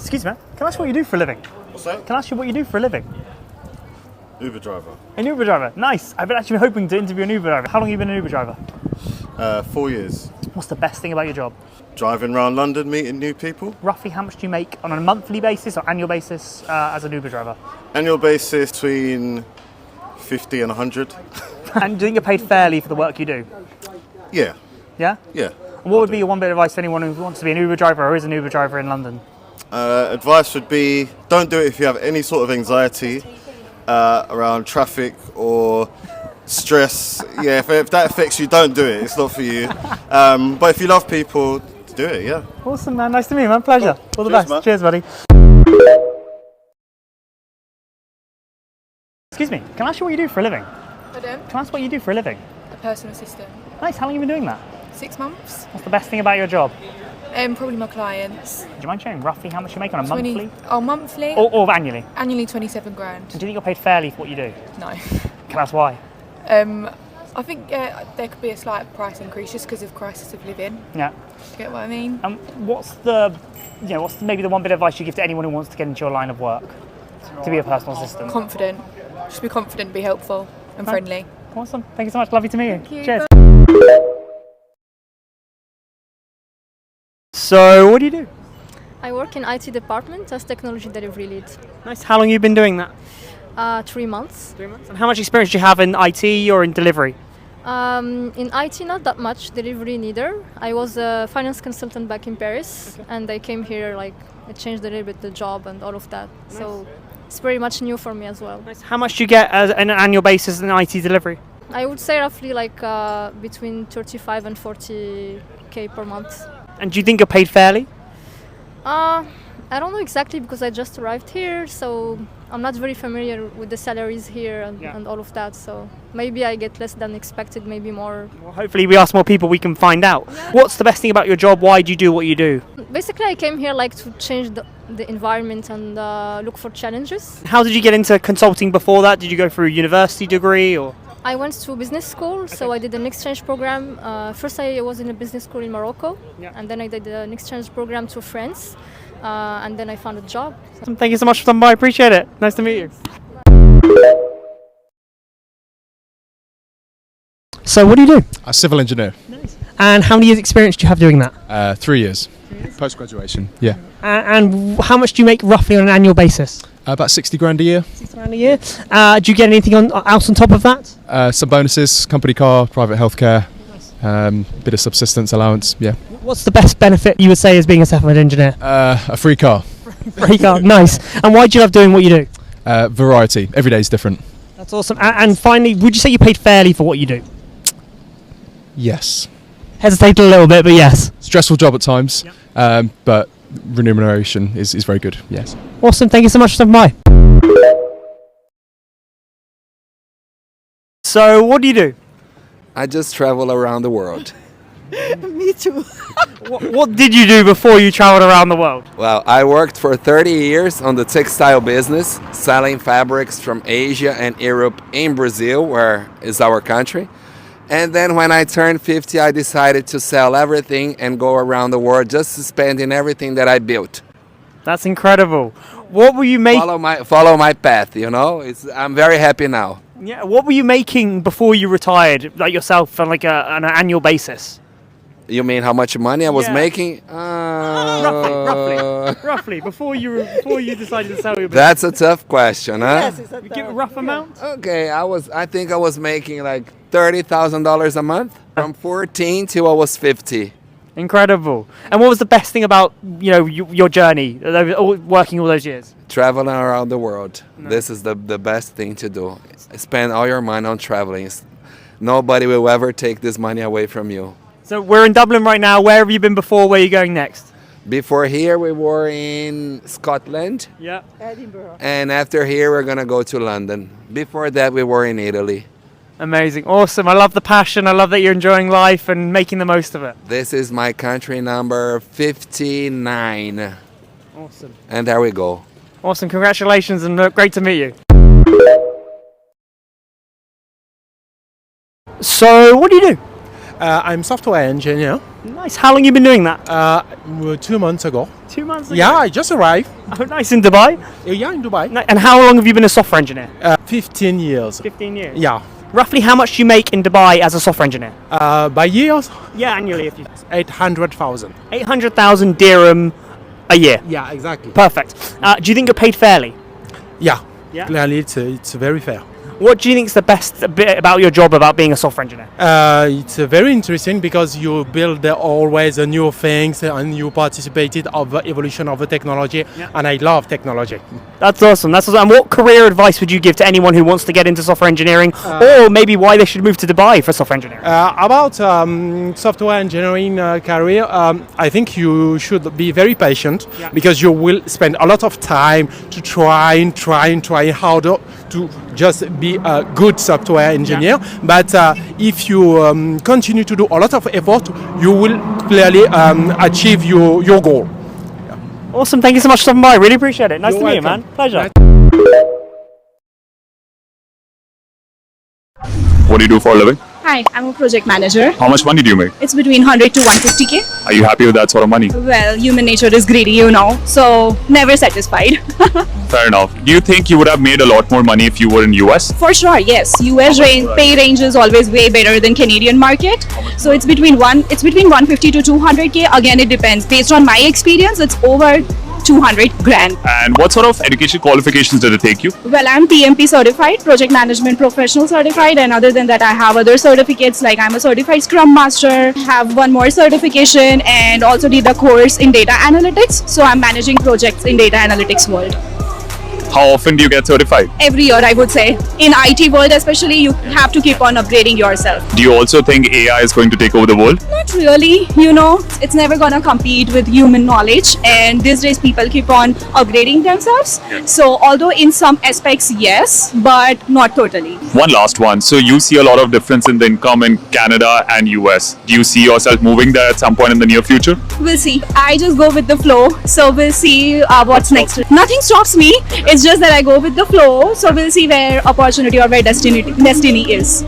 Excuse me, can I ask what you do for a living? What's that? Can I ask you what you do for a living? Uber driver. An Uber driver. Nice. I've been actually hoping to interview an Uber driver. How long have you been an Uber driver? 4 years. What's the best thing about your job? Driving around London, meeting new people. Roughly how much do you make on a monthly basis or annual basis as an Uber driver? Annual basis between 50 and 100. And do you think you're paid fairly for the work you do? Yeah, Yeah? yeah. And what would be your one bit of advice to anyone who wants to be an Uber driver or is an Uber driver in London? Advice would be don't do it if you have any sort of anxiety around traffic or stress. Yeah, if that affects you, don't do it. It's not for you. But if you love people, do it, yeah. Awesome, man. Nice to meet you, man. Pleasure. All the Cheers, best. man. Cheers, buddy. Excuse me, can I ask you what you do for a living? Pardon? Can I ask what you do for a living? A personal assistant. Nice. How long have you been doing that? 6 months. What's the best thing about your job? Probably my clients. Do you mind sharing roughly how much you make on a monthly? Oh, monthly? Or annually? Annually 27 grand. Do you think you're paid fairly for what you do? No. Can I ask why? I think there could be a slight price increase just because of crisis of living. Yeah. Do you get what I mean? What's maybe the one bit of advice you give to anyone who wants to get into your line of work to be a personal assistant? Confident. Just be confident, be helpful and friendly. Awesome. Thank you so much. Lovely to meet you. Thank you. Cheers. So, what do you do? I work in IT department as technology delivery lead. Nice. How long have you been doing that? 3 months. 3 months. And how much experience do you have in IT or in delivery? In IT, not that much. Delivery neither. I was a finance consultant back in Paris, and I came here I changed a little bit the job and all of that. Nice. So it's very much new for me as well. Nice. How much do you get as an annual basis in IT delivery? I would say roughly between 35 and 40k per month. And do you think you're paid fairly? I don't know exactly because I just arrived here, so I'm not very familiar with the salaries here and all of that. So maybe I get less than expected, maybe more. Well, hopefully we ask more people, we can find out. What's the best thing about your job? Why do you do what you do? Basically, I came here to change the environment and look for challenges. How did you get into consulting before that? Did you go through a university degree or? I went to business school, so I did an exchange program. First, I was in a business school in Morocco, and then I did an exchange program to France, and then I found a job. Thank you so much for coming by. I appreciate it. Nice to meet you. So, what do you do? A civil engineer. Nice. And how many years' experience do you have doing that? 3 years. Post graduation. Yeah. And how much do you make roughly on an annual basis? About 60 grand a year. 60 grand a year. Do you get anything else on top of that? Some bonuses, company car, private healthcare, bit of subsistence allowance. Yeah. What's the best benefit you would say as being a self-made engineer? A free car. Free car. Nice. And why do you love doing what you do? Variety. Every day is different. That's awesome. And finally, would you say you're paid fairly for what you do? Yes. Hesitated a little bit, but yes. Stressful job at times, but remuneration is very good. Yes. Awesome. Thank you so much for stopping by. So, what do you do? I just travel around the world. Me too. What did you do before you traveled around the world? Well, I worked for 30 years on the textile business, selling fabrics from Asia and Europe in Brazil, where is our country. And then when I turned 50, I decided to sell everything and go around the world, just spending everything that I built. That's incredible. What were you making? Follow my path, you know. I'm very happy now. Yeah. What were you making before you retired, like yourself, on on an annual basis? You mean how much money I was making? Roughly. Before you decided to sell your business. That's a tough question, huh? Yes, you give a rough amount. Okay, I think I was making like $30,000 a month from 14 till I was 50. Incredible. And what was the best thing about your journey, working all those years? Traveling around the world. No. This is the best thing to do. Spend all your money on traveling. Nobody will ever take this money away from you. So we're in Dublin right now. Where have you been before? Where are you going next? Before here, we were in Scotland. Yeah. Edinburgh. And after here, we're going to go to London. Before that, we were in Italy. Amazing. Awesome. I love the passion. I love that you're enjoying life and making the most of it. This is my country number 59. Awesome. And there we go. Awesome. Congratulations and great to meet you. So, what do you do? I'm software engineer. Nice. How long have you been doing that? 2 months ago. 2 months ago? Yeah, I just arrived. Oh, nice. In Dubai? Yeah, in Dubai. And how long have you been a software engineer? 15 years. 15 years? Yeah. Roughly how much do you make in Dubai as a software engineer? By years, Yeah, annually. If you 800,000. 800,000 dirham a year. Yeah, exactly. Perfect. Do you think you're paid fairly? Yeah. Yeah? Clearly, it's very fair. What do you think is the best bit about your job about being a software engineer? It's very interesting because you build always new things and you participated of the evolution of the technology, and I love technology. That's awesome. That's awesome. And what career advice would you give to anyone who wants to get into software engineering, or maybe why they should move to Dubai for software engineering? About software engineering career, I think you should be very patient because you will spend a lot of time to try harder to just be a good software engineer. But if you continue to do a lot of effort, you will clearly achieve your goal. Awesome. Thank you so much for stopping by. Really appreciate it. Nice You're to meet you, welcome. man. Pleasure. What do you do for a living? Hi, I'm a project manager. How much money do you make? It's between 100 to 150k. Are you happy with that sort of money? Well, human nature is greedy, you know, so never satisfied. Fair enough. Do you think you would have made a lot more money if you were in US? For sure, yes. US pay range is always way better than Canadian market. So it's between 150 to 200k. Again, it depends. Based on my experience, it's over 200 grand. And what sort of education qualifications did it take you? Well, I'm PMP certified, project management professional certified, and other than that, I have other certificates like I'm a certified Scrum Master, have one more certification, and also did the course in data analytics. So I'm managing projects in data analytics world. How often do you get certified? Every year, I would say. In IT world especially, you have to keep on upgrading yourself. Do you also think AI is going to take over the world? Not really, you know, it's never gonna compete with human knowledge, and these days people keep on upgrading themselves. So although in some aspects, yes, but not totally. One last one. So you see a lot of difference in the income in Canada and US. Do you see yourself moving there at some point in the near future? We'll see. I just go with the flow, so we'll see what's next. Nothing stops me. It's just that I go with the flow, so we'll see where opportunity or where destiny is.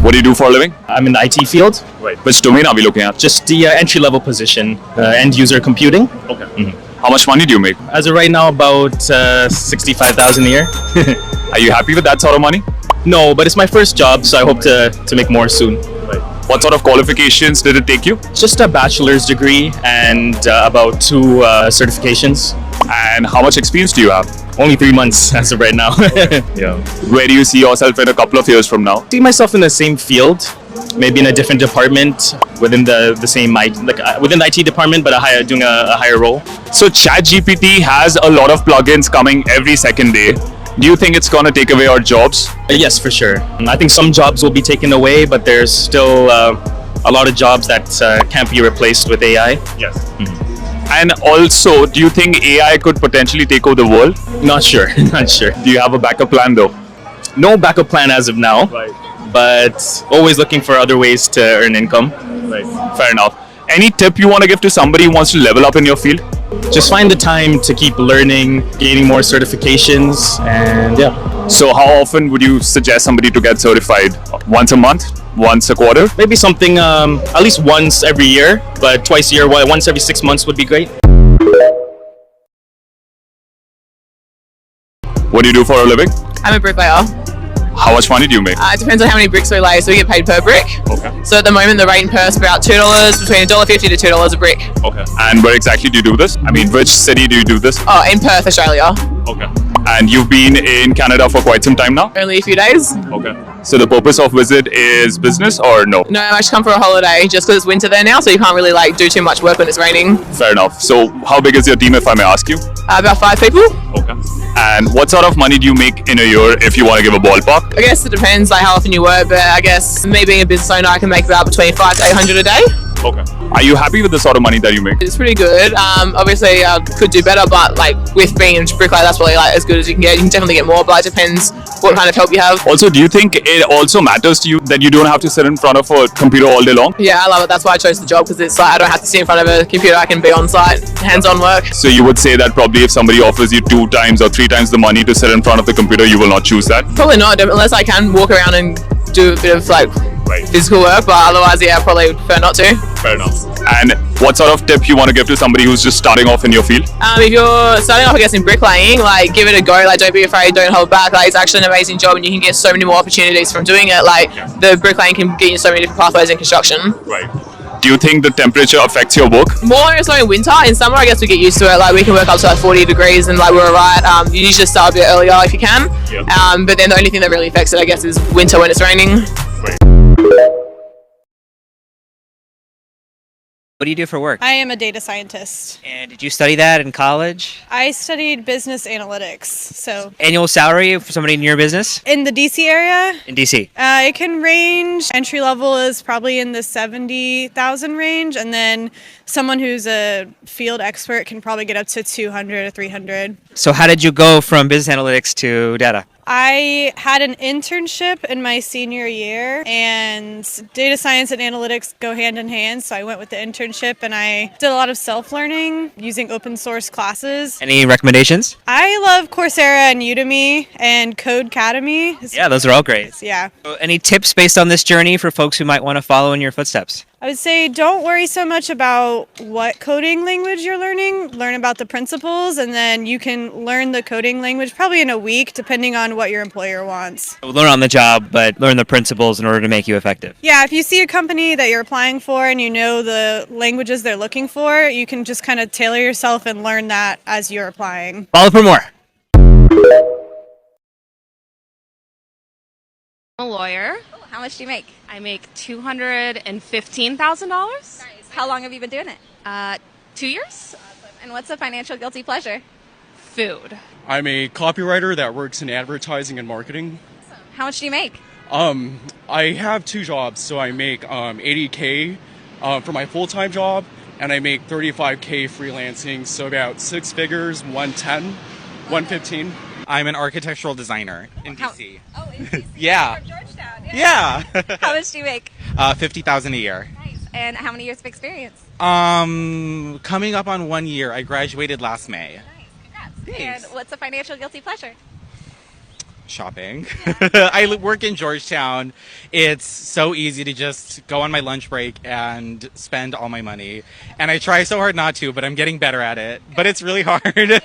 What do you do for a living? I'm in the IT field. Right. Which domain are we looking at? Just the entry-level position, end user computing. Okay. How much money do you make? As of right now, about 65,000 a year. Are you happy with that sort of money? No, but it's my first job, so I hope to make more soon. What sort of qualifications did it take you? Just a bachelor's degree and about 2 certifications. And how much experience do you have? Only 3 months as of right now. Yeah. Where do you see yourself in a couple of years from now? See myself in the same field, maybe in a different department within the same within the IT department, but doing a higher role. So ChatGPT has a lot of plugins coming every second day. Do you think it's going to take away our jobs? Yes, for sure. I think some jobs will be taken away, but there's still a lot of jobs that can't be replaced with AI. Yes. And also, do you think AI could potentially take over the world? Not sure. Not sure. Do you have a backup plan though? No backup plan as of now. Right. But always looking for other ways to earn income. Right. Fair enough. Any tip you want to give to somebody who wants to level up in your field? Just find the time to keep learning, gaining more certifications, and yeah. So how often would you suggest somebody to get certified? Once a month? Once a quarter? Maybe something at least once every year, but twice a year, once every 6 months would be great. What do you do for a living? I'm a bricklayer. How much money do you make? It depends on how many bricks we lay, so we get paid per brick. Okay. So at the moment, the rate in Perth is about $2, between $1.50 to $2 a brick. Okay. And where exactly do you do this? I mean, which city do you do this? Oh, in Perth, Australia. Okay. And you've been in Canada for quite some time now? Only a few days. Okay. So the purpose of visit is business or no? No, I actually come for a holiday just because it's winter there now, so you can't really do too much work when it's raining. Fair enough. So how big is your team, if I may ask you? About 5 people. Okay. And what sort of money do you make in a year, if you want to give a ballpark? I guess it depends how often you work, but I guess me being a business owner, I can make about between 500 to 800 a day. Okay. Are you happy with the sort of money that you make? It's pretty good. Obviously, could do better, but with being a bricklayer, that's probably as good as you can get. You can definitely get more, but it depends what kind of help you have. Also, do you think it also matters to you that you don't have to sit in front of a computer all day long? Yeah, I love it. That's why I chose the job, because it's like I don't have to sit in front of a computer. I can be on site, hands-on work. So you would say that probably if somebody offers you 2 times or 3 times the money to sit in front of the computer, you will not choose that? Probably not, unless I can walk around and do a bit of like physical work, but otherwise, yeah, I probably would prefer not to. Fair enough. And what sort of tip you want to give to somebody who's just starting off in your field? If you're starting off, I guess, in bricklaying, like give it a go. Like don't be afraid, don't hold back. Like it's actually an amazing job, and you can get so many more opportunities from doing it. Like the bricklaying can get you so many different pathways in construction. Right. Do you think the temperature affects your work? More so in winter. In summer, I guess we get used to it. Like we can work up to like 40 degrees, and like we're alright. You usually just start a bit earlier if you can. Yeah. But then the only thing that really affects it, I guess, is winter when it's raining. What do you do for work? I am a data scientist. And did you study that in college? I studied business analytics. So Annual salary for somebody in your business? in the DC area, In DC. it can range. Entry level is probably in the 70,000 range, and then someone who's a field expert can probably get up to 200 or 300. So how did you go from business analytics to data? I had an internship in my senior year, and data science and analytics go hand in hand, so I went with the internship and I did a lot of self-learning using open source classes. Any recommendations? I love Coursera and Udemy and Codecademy. Yeah, those are all great. Yeah. So any tips based on this journey for folks who might want to follow in your footsteps? I would say don't worry so much about what coding language you're learning. Learn about the principles, and then you can learn the coding language probably in a week, depending on what your employer wants. Learn on the job, but learn the principles in order to make you effective. Yeah, if you see a company that you're applying for and you know the languages they're looking for, you can just kind of tailor yourself and learn that as you're applying. Follow for more. I'm a lawyer. How much do you make? I make $215,000. Nice. How long have you been doing it? 2 years. And what's a financial guilty pleasure? Food. I'm a copywriter that works in advertising and marketing. How much do you make? I have 2 jobs, so I make $80K for my full-time job, and I make $35K freelancing, so about 6 figures, 110, 115. I'm an architectural designer in DC. Oh, in DC. Yeah. Georgetown. Yeah. How much do you make? $50,000 a year. Nice. And how many years of experience? Coming up on 1 year. I graduated last May. Nice. Congrats. And what's a financial guilty pleasure? Shopping. I work in Georgetown. It's so easy to just go on my lunch break and spend all my money. And I try so hard not to, but I'm getting better at it. But it's really hard.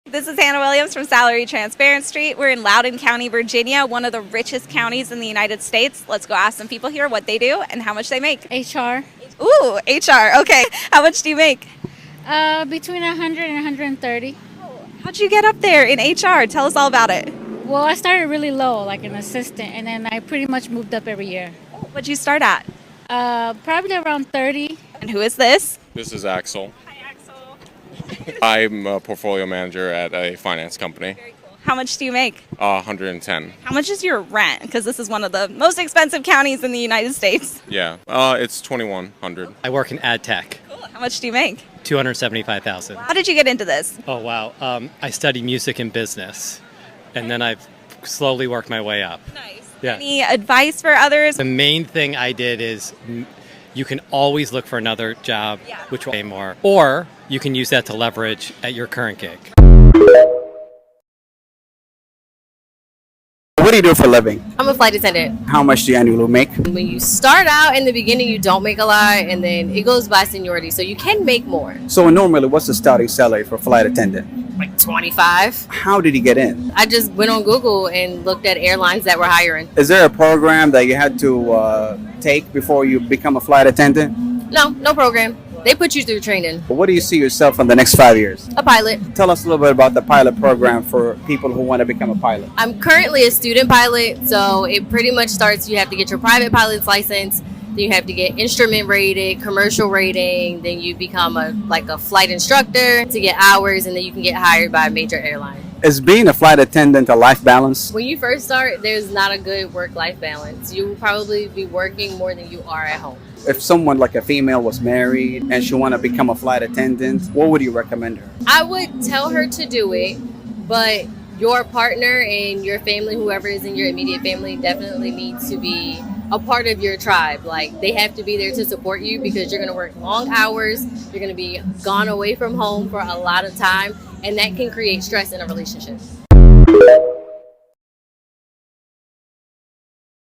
This is Hannah Williams from Salary Transparent Street. We're in Loudoun County, Virginia, one of the richest counties in the United States. Let's go ask some people here what they do and how much they make. HR. Ooh, HR. Okay. How much do you make? Between 100 and 130. How'd you get up there in HR? Tell us all about it. Well, I started really low, like an assistant, and then I pretty much moved up every year. What'd you start at? Probably around 30. And who is this? This is Axel. I'm a portfolio manager at a finance company. Very cool. How much do you make? 110. How much is your rent? Because this is one of the most expensive counties in the United States. Yeah, it's 2100. I work in ad tech. Cool. How much do you make? 275,000. How did you get into this? Oh wow. I studied music and business, and then I've slowly worked my way up. Nice. Yeah. Any advice for others? The main thing I did is you can always look for another job which will pay more, or you can use that to leverage at your current gig. What do you do for a living? I'm a flight attendant. How much do you annually make? When you start out in the beginning, you don't make a lot, and then it goes by seniority, so you can make more. So normally, what's the starting salary for a flight attendant? Like 25. How did you get in? I just went on Google and looked at airlines that were hiring. Is there a program that you had to take before you become a flight attendant? No program. They put you through training. What do you see yourself in the next 5 years? A pilot. Tell us a little bit about the pilot program for people who want to become a pilot. I'm currently a student pilot, so it pretty much starts, you have to get your private pilot's license, then you have to get instrument rated, commercial rating, then you become a flight instructor to get hours, and then you can get hired by a major airline. Is being a flight attendant a life balance? When you first start, there's not a good work-life balance. You will probably be working more than you are at home. If someone like a female was married and she want to become a flight attendant, what would you recommend her? I would tell her to do it, but your partner and your family, whoever is in your immediate family, definitely needs to be a part of your tribe. Like, they have to be there to support you because you're going to work long hours, you're going to be gone away from home for a lot of time, and that can create stress in a relationship.